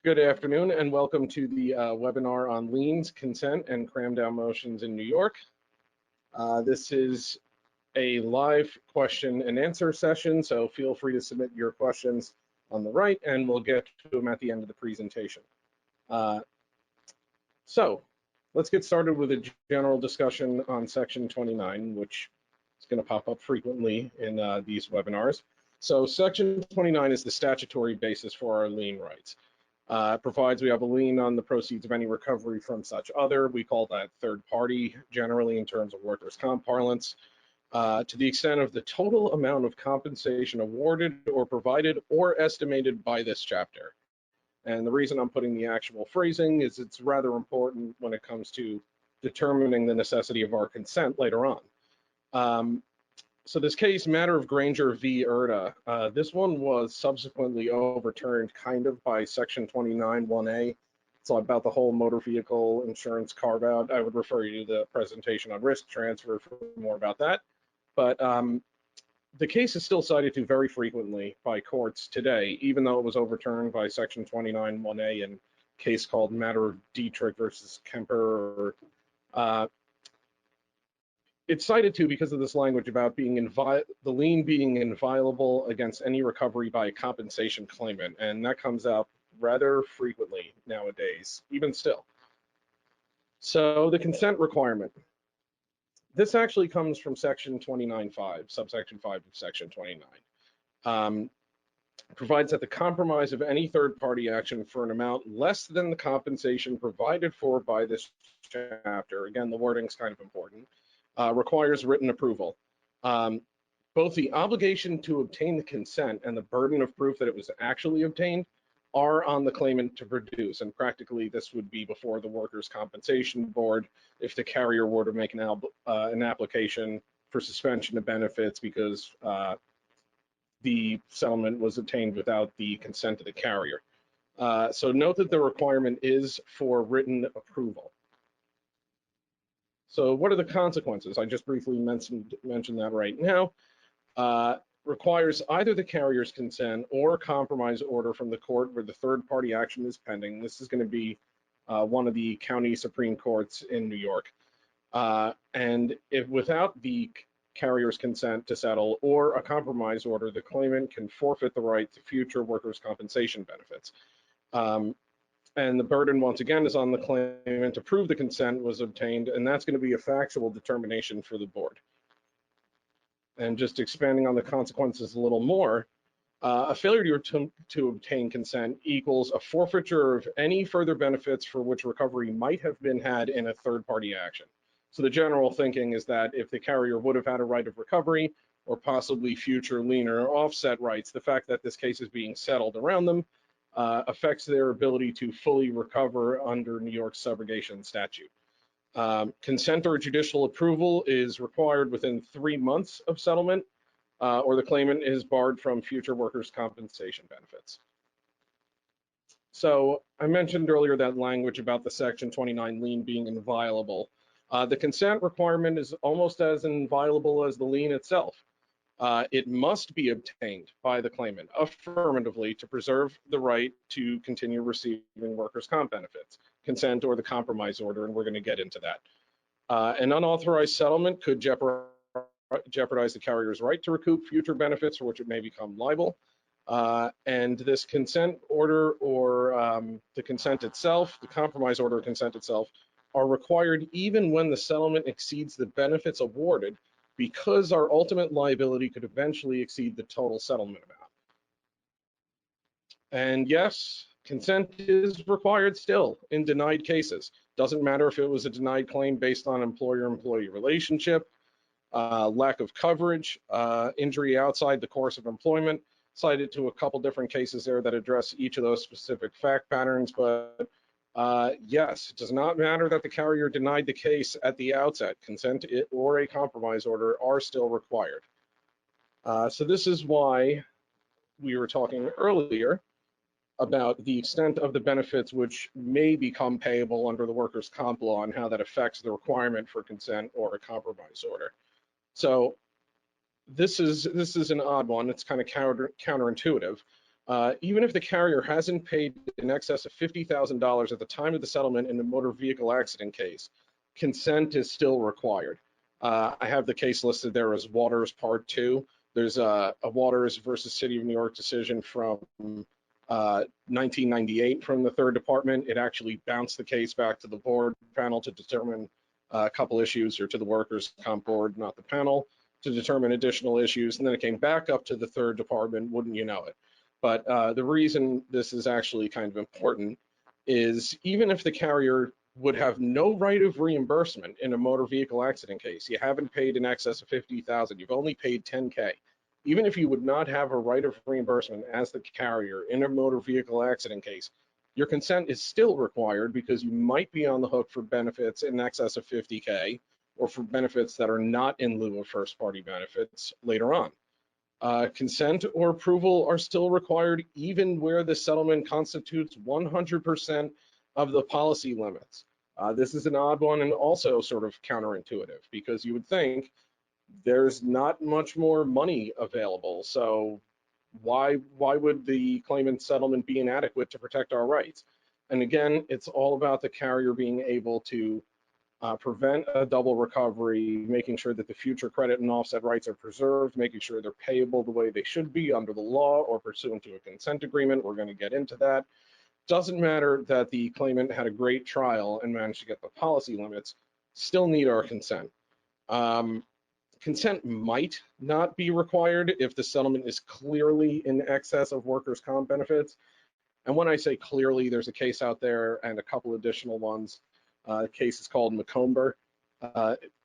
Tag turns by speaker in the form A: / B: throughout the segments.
A: Good afternoon and welcome to the webinar on liens, consent, and cramdown motions in New York. This is a live question and answer session, so feel free to submit your questions on the right and we'll get to them at the end of the presentation. So let's get started with a general discussion on Section 29, which is going to pop up frequently in these webinars. So Section 29 is the statutory basis for our lien rights. It provides we have a lien on the proceeds of any recovery from such other. We call that third party, generally in terms of workers' comp parlance, to the extent of the total amount of compensation awarded or provided or estimated by this chapter. And the reason I'm putting the actual phrasing is it's rather important when it comes to determining the necessity of our consent later on. So this case, matter of Granger v. Erda, this one was subsequently overturned kind of by Section 29 1A. So about the whole motor vehicle insurance carve out. I would refer you to the presentation on risk transfer for more about that. But the case is still cited to very frequently by courts today, even though it was overturned by Section 29 1A in a case called matter of Dietrich versus Kemper. It's cited to because of this language about being the lien being inviolable against any recovery by a compensation claimant, and that comes up rather frequently nowadays, even still. So the consent requirement. This actually comes from Section 29.5, subsection 5 of Section 29. Provides that the compromise of any third-party action for an amount less than the compensation provided for by this chapter, again, the wording's kind of important, requires written approval. Both the obligation to obtain the consent and the burden of proof that it was actually obtained are on the claimant to produce, and practically this would be before the Workers' Compensation Board if the carrier were to make an application for suspension of benefits because the settlement was obtained without the consent of the carrier. So note that the requirement is for written approval. So what are the consequences? I just briefly mentioned that right now. Requires either the carrier's consent or a compromise order from the court where the third party action is pending. This is going to be one of the county Supreme Courts in New York. And if without the carrier's consent to settle or a compromise order, the claimant can forfeit the right to future workers' compensation benefits. And the burden, once again, is on the claimant to prove the consent was obtained, and that's going to be a factual determination for the board. And just expanding on the consequences a little more, a failure to obtain consent equals a forfeiture of any further benefits for which recovery might have been had in a third-party action. So the general thinking is that if the carrier would have had a right of recovery or possibly future lien or offset rights, the fact that this case is being settled around them affects their ability to fully recover under New York's subrogation statute. Consent or judicial approval is required within 3 months of settlement, or the claimant is barred from future workers' compensation benefits. So I mentioned earlier that language about the Section 29 lien being inviolable. The consent requirement is almost as inviolable as the lien itself. It must be obtained by the claimant affirmatively to preserve the right to continue receiving workers' comp benefits, consent or the compromise order, and we're going to get into that. An unauthorized settlement could jeopardize the carrier's right to recoup future benefits for which it may become liable. And this consent order or the consent itself, the compromise order or consent itself, are required even when the settlement exceeds the benefits awarded, because our ultimate liability could eventually exceed the total settlement amount. And yes, consent is required still in denied cases. Doesn't matter if it was a denied claim based on employer-employee relationship, lack of coverage, injury outside the course of employment. Cited to a couple different cases there that address each of those specific fact patterns, but yes, it does not matter that the carrier denied the case at the outset. Consent or a compromise order are still required. So this is why we were talking earlier about the extent of the benefits which may become payable under the workers' comp law and how that affects the requirement for consent or a compromise order. So this is an odd one. It's kind of counterintuitive. Even if the carrier hasn't paid in excess of $50,000 at the time of the settlement in the motor vehicle accident case, consent is still required. I have the case listed there as Waters Part 2. There's a Waters versus City of New York decision from 1998 from the Third Department. It actually bounced the case back to the board panel to determine a couple issues, or to the workers' comp board, not the panel, to determine additional issues. And then it came back up to the Third Department, wouldn't you know it. But the reason this is actually kind of important is even if the carrier would have no right of reimbursement in a motor vehicle accident case, you haven't paid in excess of $50,000, you've only paid $10K. Even if you would not have a right of reimbursement as the carrier in a motor vehicle accident case, your consent is still required, because you might be on the hook for benefits in excess of $50K, or for benefits that are not in lieu of first party benefits later on. Consent or approval are still required even where the settlement constitutes 100% of the policy limits. This is an odd one, and also sort of counterintuitive, because you would think there's not much more money available, so why would the claimant settlement be inadequate to protect our rights? And again, it's all about the carrier being able to prevent a double recovery, making sure that the future credit and offset rights are preserved, making sure they're payable the way they should be under the law or pursuant to a consent agreement. We're going to get into that. Doesn't matter that the claimant had a great trial and managed to get the policy limits, still need our consent. Consent might not be required if the settlement is clearly in excess of workers' comp benefits. And when I say clearly, there's a case out there and a couple additional ones. The case is called McComber.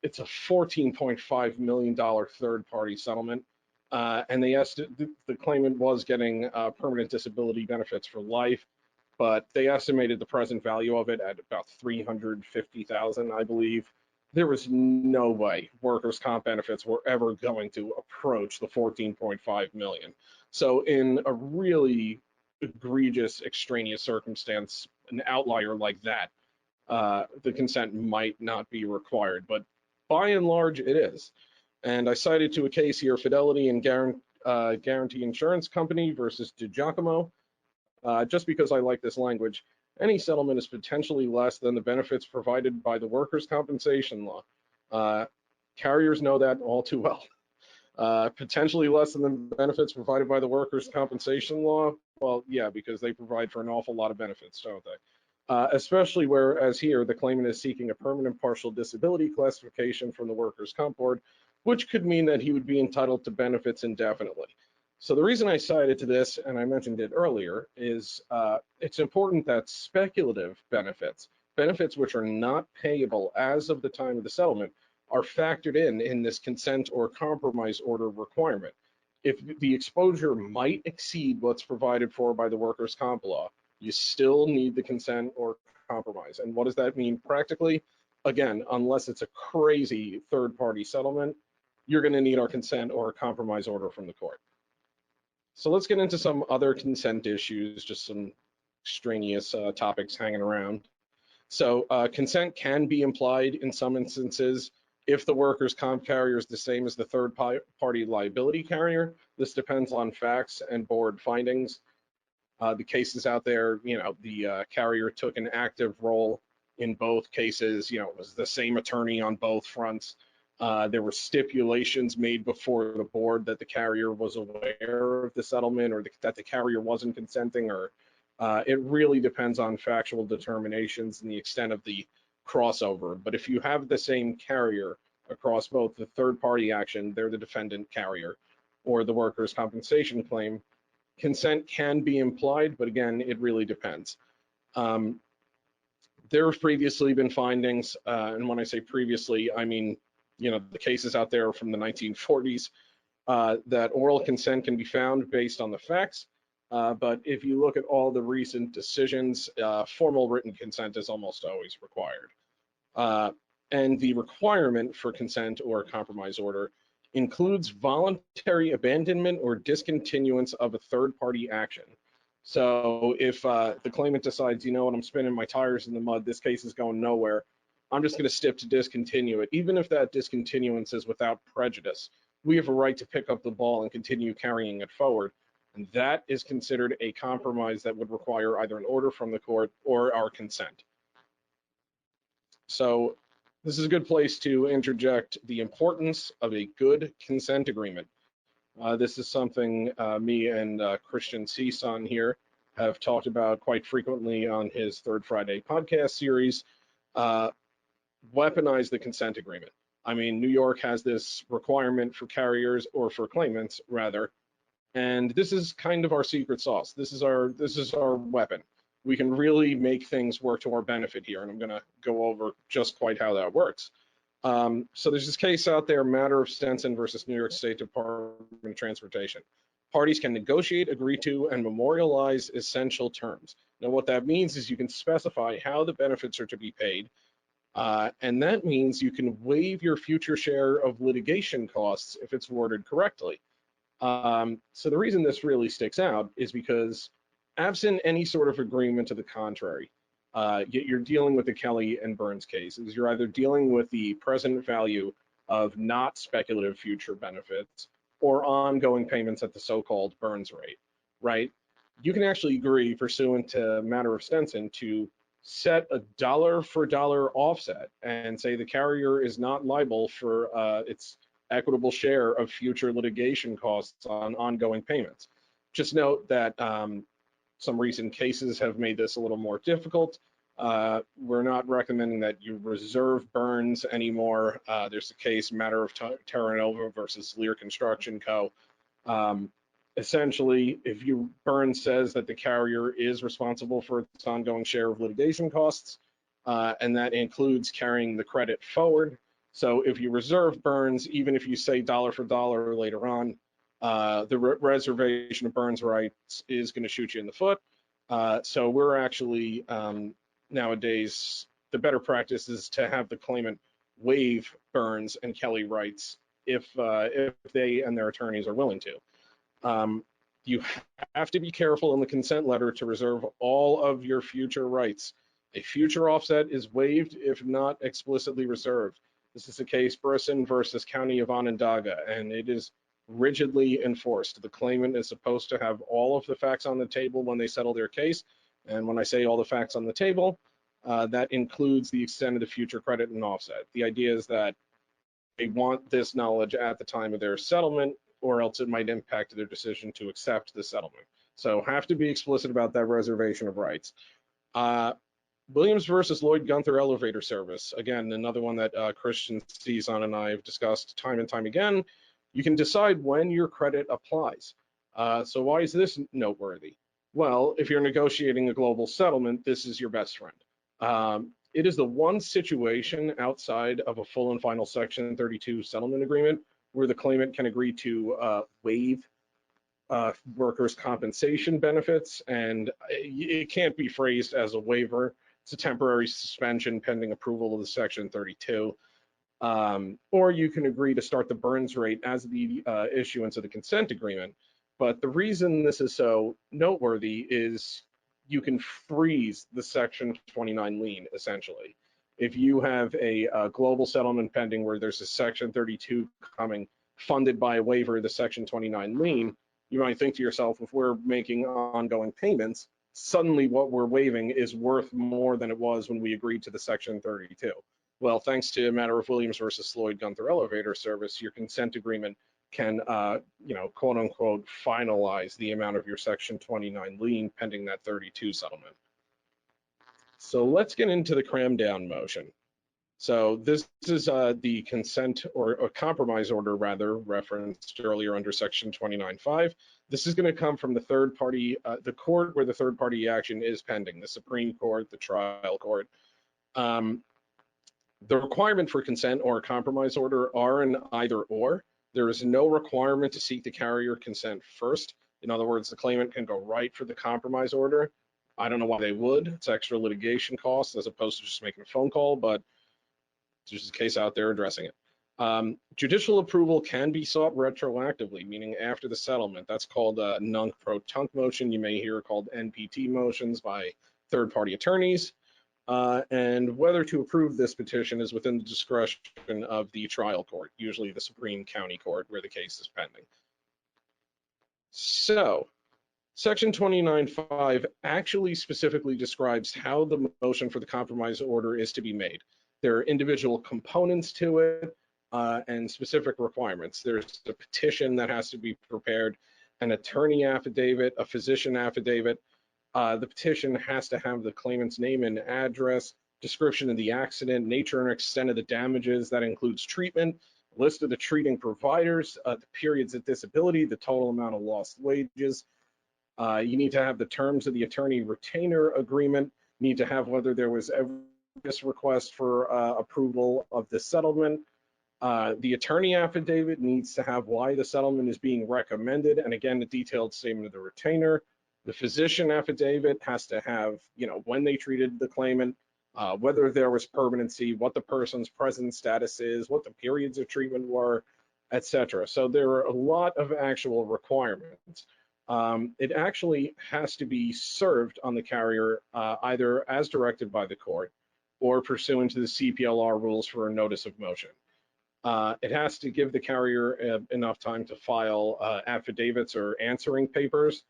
A: It's a $14.5 million third-party settlement. And the claimant was getting permanent disability benefits for life, but they estimated the present value of it at about $350,000, I believe. There was no way workers' comp benefits were ever going to approach the $14.5 million. So in a really egregious, extraneous circumstance, an outlier like that, the consent might not be required, but by and large it is. And I cited to a case here, Fidelity and Guarantee Insurance Company versus DiGiacomo, just because I like this language. Any settlement is potentially less than the benefits provided by the workers' compensation law. Carriers know that all too well. Potentially less than the benefits provided by the workers' compensation law. Well, yeah, because they provide for an awful lot of benefits, don't they? Especially whereas here, the claimant is seeking a permanent partial disability classification from the workers' comp board, which could mean that he would be entitled to benefits indefinitely. So the reason I cited to this, and I mentioned it earlier, is it's important that speculative benefits which are not payable as of the time of the settlement, are factored in this consent or compromise order requirement. If the exposure might exceed what's provided for by the workers' comp law, you still need the consent or compromise. And what does that mean practically? Again, unless it's a crazy third-party settlement, you're going to need our consent or compromise order from the court. So let's get into some other consent issues, just some extraneous topics hanging around. So consent can be implied in some instances if the workers' comp carrier is the same as the third-party liability carrier. This depends on facts and board findings. The cases out there, the carrier took an active role in both cases. It was the same attorney on both fronts. There were stipulations made before the board that the carrier was aware of the settlement, or that the carrier wasn't consenting, or it really depends on factual determinations and the extent of the crossover. But if you have the same carrier across both the third-party action, they're the defendant carrier, or the workers' compensation claim, consent can be implied, but again, it really depends. There have previously been findings, and when I say previously, I mean, the cases out there from the 1940s, that oral consent can be found based on the facts. But if you look at all the recent decisions, formal written consent is almost always required. And the requirement for consent or compromise order includes voluntary abandonment or discontinuance of a third-party action. So if the claimant decides, I'm spinning my tires in the mud, this case is going nowhere, I'm just going to stip to discontinue it. Even if that discontinuance is without prejudice, we have a right to pick up the ball and continue carrying it forward. And that is considered a compromise that would require either an order from the court or our consent. So this is a good place to interject the importance of a good consent agreement. This is something me and Christian Cison here have talked about quite frequently on his Third Friday podcast series. Weaponize the consent agreement. I mean, New York has this requirement for carriers, or for claimants rather, and this is kind of our secret sauce. This is our weapon. We can really make things work to our benefit here, and I'm going to go over just quite how that works. So there's this case out there, matter of Stenson versus New York State Department of Transportation. Parties can negotiate, agree to, and memorialize essential terms. Now, what that means is you can specify how the benefits are to be paid, and that means you can waive your future share of litigation costs if it's worded correctly. So the reason this really sticks out is because absent any sort of agreement to the contrary, you're dealing with the Kelly and Burns cases. You're either dealing with the present value of not speculative future benefits or ongoing payments at the so-called Burns rate, right? You can actually agree, pursuant to matter of Stenson, to set a dollar for dollar offset and say the carrier is not liable for its equitable share of future litigation costs on ongoing payments. Just note that some recent cases have made this a little more difficult. We're not recommending that you reserve Burns anymore. There's a case, matter of Terranova versus Lear Construction Co. Essentially, if Burns says that the carrier is responsible for its ongoing share of litigation costs, and that includes carrying the credit forward. So if you reserve Burns, even if you say dollar for dollar later on, the reservation of Burns rights is going to shoot you in the foot. So we're actually nowadays, the better practice is to have the claimant waive Burns and Kelly rights if they and their attorneys are willing to. You have to be careful in the consent letter to reserve all of your future rights. A future offset is waived if not explicitly reserved. This is the case Brisson versus County of Onondaga, and it is rigidly enforced. The claimant is supposed to have all of the facts on the table when they settle their case. And when I say all the facts on the table, that includes the extent of the future credit and offset. The idea is that they want this knowledge at the time of their settlement, or else it might impact their decision to accept the settlement. So have to be explicit about that reservation of rights. Williams versus Lloyd Gunther Elevator Service. Again, another one that Christian Cison and I have discussed time and time again. You can decide when your credit applies. So why is this noteworthy? Well, if you're negotiating a global settlement, this is your best friend. It is the one situation outside of a full and final Section 32 settlement agreement where the claimant can agree to waive workers' compensation benefits, and it can't be phrased as a waiver. It's a temporary suspension pending approval of the Section 32. Or you can agree to start the Burns rate as the issuance of the consent agreement. But the reason this is so noteworthy is you can freeze the Section 29 lien, essentially. If you have a global settlement pending where there's a Section 32 coming funded by a waiver of the Section 29 lien, you might think to yourself, if we're making ongoing payments, suddenly what we're waiving is worth more than it was when we agreed to the Section 32. Well, thanks to a matter of Williams versus Lloyd Gunther Elevator Service, your consent agreement can, quote unquote, finalize the amount of your Section 29 lien pending that 32 settlement. So let's get into the Cramdown motion. So this is the consent or a compromise order, rather, referenced earlier under Section 29.5. This is going to come from the third party, the court where the third party action is pending, the Supreme Court, the trial court. The requirement for consent or a compromise order are an either or. There is no requirement to seek the carrier consent first. In other words, the claimant can go right for the compromise order. I don't know why they would. It's extra litigation costs as opposed to just making a phone call, but there's a case out there addressing it. Judicial approval can be sought retroactively, meaning after the settlement. That's called a nunc-pro-tunc motion. You may hear called NPT motions by third-party attorneys. And whether to approve this petition is within the discretion of the trial court, usually the Supreme County Court where the case is pending. So Section 29.5 actually specifically describes how the motion for the compromise order is to be made. There are individual components to it and specific requirements. There's a petition that has to be prepared, an attorney affidavit, a physician affidavit. The petition has to have the claimant's name and address, description of the accident, nature and extent of the damages. That includes treatment, list of the treating providers, the periods of disability, the total amount of lost wages. You need to have the terms of the attorney retainer agreement. You need to have whether there was ever this request for approval of the settlement. The attorney affidavit needs to have why the settlement is being recommended, and again, a detailed statement of the retainer. The physician affidavit has to have, when they treated the claimant, whether there was permanency, what the person's present status is, what the periods of treatment were, etc. So there are a lot of actual requirements. It actually has to be served on the carrier either as directed by the court or pursuant to the CPLR rules for a notice of motion. It has to give the carrier enough time to file affidavits or answering papers.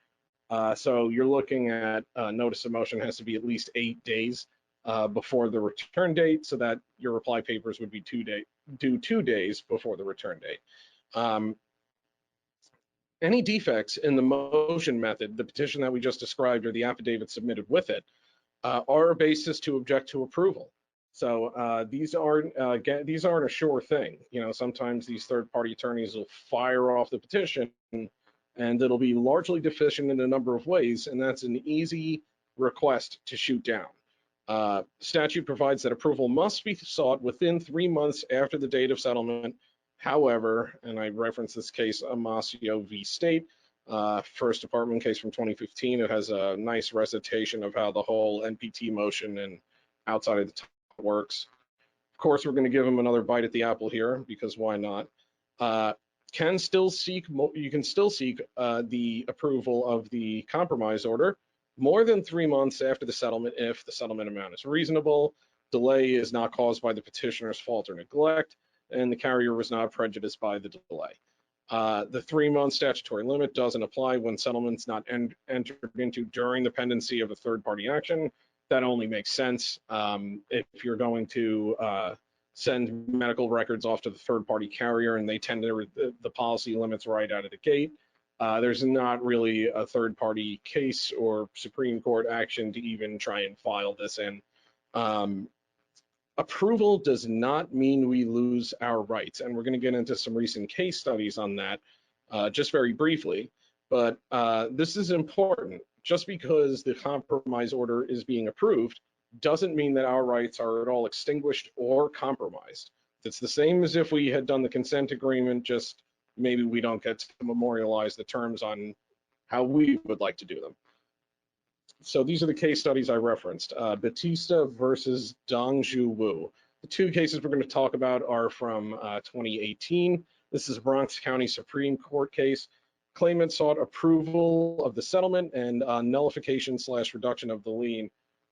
A: So you're looking at notice of motion has to be at least 8 days before the return date, so that your reply papers would be due 2 days before the return date. Any defects in the motion method, the petition that we just described, or the affidavit submitted with it, are a basis to object to approval. So these aren't a sure thing. Sometimes these third-party attorneys will fire off the petition, and it'll be largely deficient in a number of ways, and that's an easy request to shoot down. Statute provides that approval must be sought within 3 months after the date of settlement. However, and I reference this case, Amasio v. State, First Department case from 2015. It has a nice recitation of how the whole NPT motion and outside of the time works. Of course, we're going to give them another bite at the apple here, because why not? You can still seek the approval of the compromise order more than 3 months after the settlement if the settlement amount is reasonable, delay is not caused by the petitioner's fault or neglect, and the carrier was not prejudiced by the delay. The 3-month statutory limit doesn't apply when settlement's not entered into during the pendency of a third-party action. That only makes sense if you're going to send medical records off to the third-party carrier and they tender the policy limits right out of the gate. There's not really a third-party case or Supreme Court action to even try and file this in. Approval does not mean we lose our rights, and we're going to get into some recent case studies on that just very briefly. But this is important. Just because the compromise order is being approved doesn't mean that our rights are at all extinguished or compromised. It's the same as if we had done the consent agreement, just maybe we don't get to memorialize the terms on how we would like to do them. So these are the case studies I referenced. Batista versus Dongju Wu. The 2 cases we're going to talk about are from 2018. This is a Bronx County Supreme Court case. Claimant sought approval of the settlement and nullification/reduction of the lien.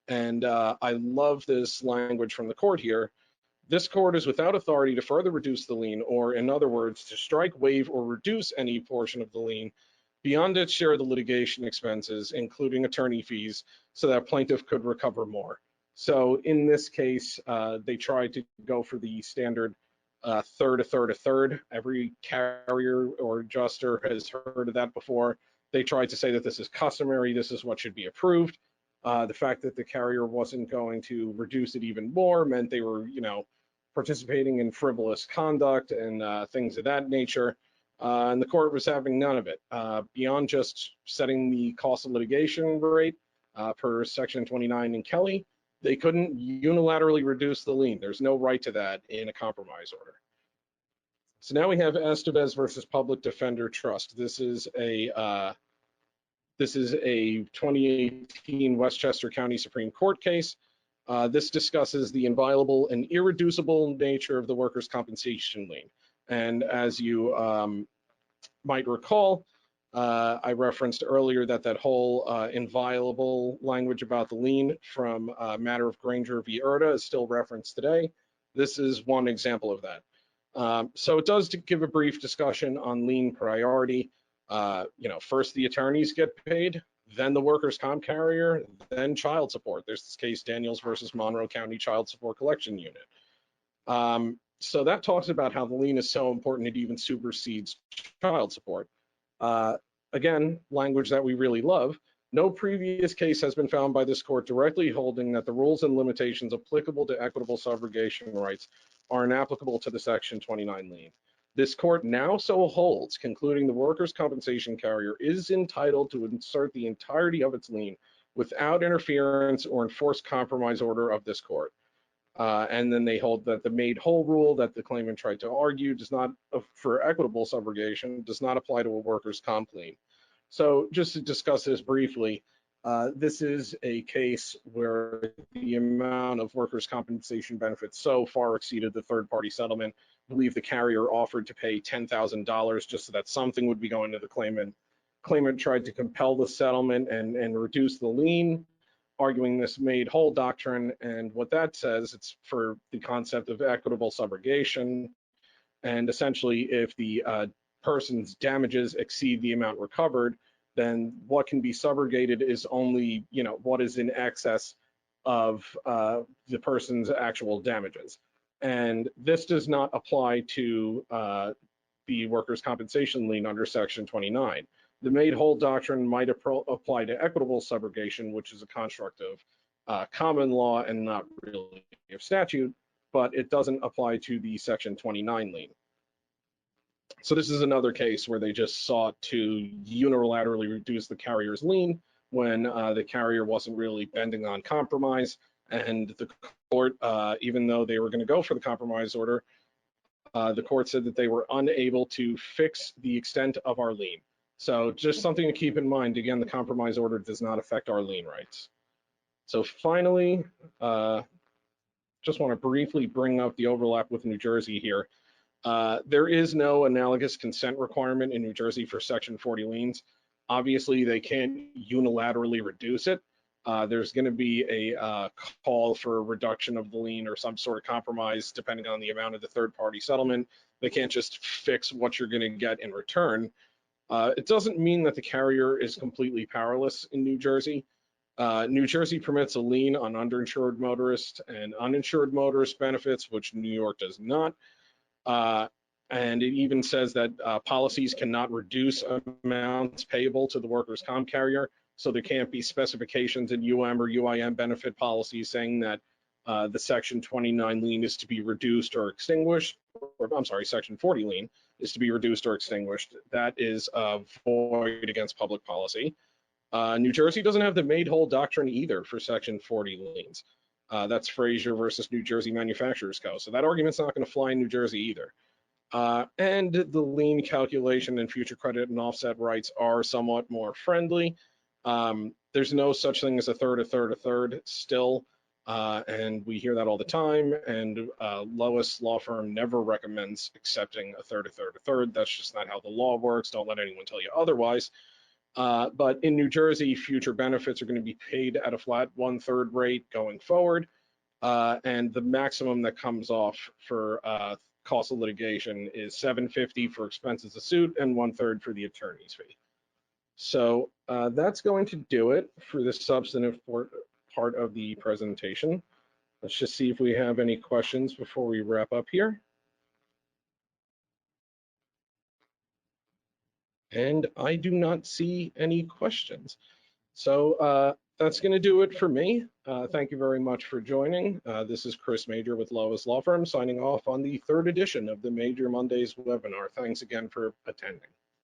A: And I love this language from the court here. This court is without authority to further reduce the lien, or in other words, to strike, waive, or reduce any portion of the lien beyond its share of the litigation expenses, including attorney fees, so that plaintiff could recover more. So in this case, they tried to go for the standard third, a third, a third. Every carrier or adjuster has heard of that before. They tried to say that this is customary, this is what should be approved. The fact that the carrier wasn't going to reduce it even more meant they were, participating in frivolous conduct and things of that nature. And the court was having none of it. Beyond just setting the cost of litigation rate per Section 29 in Kelly, they couldn't unilaterally reduce the lien. There's no right to that in a compromise order. So now we have Estevez versus Public Defender Trust. This is a 2018 Westchester County Supreme Court case. This discusses the inviolable and irreducible nature of the workers' compensation lien. And as you might recall, I referenced earlier that whole inviolable language about the lien from matter of Granger v. Erda is still referenced today. This is one example of that. So it does give a brief discussion on lien priority. First the attorneys get paid, then the workers' comp carrier, then child support. There's this case, Daniels versus Monroe County Child Support Collection Unit. So that talks about how the lien is so important it even supersedes child support. Again, language that we really love. No previous case has been found by this court directly holding that the rules and limitations applicable to equitable subrogation rights are inapplicable to the Section 29 lien. This court now so holds, concluding the workers' compensation carrier is entitled to insert the entirety of its lien without interference or enforced compromise order of this court. And then they hold that the made whole rule that the claimant tried to argue does not, for equitable subrogation, does not apply to a workers' comp lien. So just to discuss this briefly, this is a case where the amount of workers' compensation benefits so far exceeded the third-party settlement. I believe the carrier offered to pay $10,000 just so that something would be going to the claimant. Claimant tried to compel the settlement and reduce the lien, arguing this made whole doctrine. And what that says, it's for the concept of equitable subrogation. And essentially, if the person's damages exceed the amount recovered, then what can be subrogated is only, what is in excess of the person's actual damages. And this does not apply to the workers' compensation lien under Section 29. The made whole doctrine might apply to equitable subrogation, which is a construct of common law and not really of statute, but it doesn't apply to the Section 29 lien. So this is another case where they just sought to unilaterally reduce the carrier's lien when the carrier wasn't really bending on compromise. And the court, even though they were going to go for the compromise order, the court said that they were unable to fix the extent of our lien. So just something to keep in mind. Again, the compromise order does not affect our lien rights. So finally, just want to briefly bring up the overlap with New Jersey here. There is no analogous consent requirement in New Jersey for Section 40 liens. Obviously, they can't unilaterally reduce it. There's going to be a call for a reduction of the lien or some sort of compromise depending on the amount of the third-party settlement. They can't just fix what you're going to get in return. It doesn't mean that the carrier is completely powerless in New Jersey. New Jersey permits a lien on underinsured motorist and uninsured motorist benefits, which New York does not. And it even says that policies cannot reduce amounts payable to the workers' comp carrier. So there can't be specifications in UM or UIM benefit policies saying that the Section 29 lien is to be reduced or extinguished, or I'm sorry, Section 40 lien is to be reduced or extinguished. That is void against public policy. New Jersey doesn't have the made whole doctrine either for Section 40 liens. That's Frazier versus New Jersey Manufacturers Co. So that argument's not going to fly in New Jersey either. And the lien calculation and future credit and offset rights are somewhat more friendly. There's no such thing as a third still, and we hear that all the time. And LOIS Law Firm never recommends accepting a third. That's just not how the law works. Don't let anyone tell you otherwise. But in New Jersey, future benefits are going to be paid at a flat 1/3 rate going forward. And the maximum that comes off for cost of litigation is $750 for expenses of suit and 1/3 for the attorney's fee. So that's going to do it for this substantive part of the presentation. Let's just see if we have any questions before we wrap up here. And I do not see any questions. So that's going to do it for me. Thank you very much for joining. This is Chris Major with LOIS Law Firm signing off on the 3rd edition of the Major Mondays webinar. Thanks again for attending.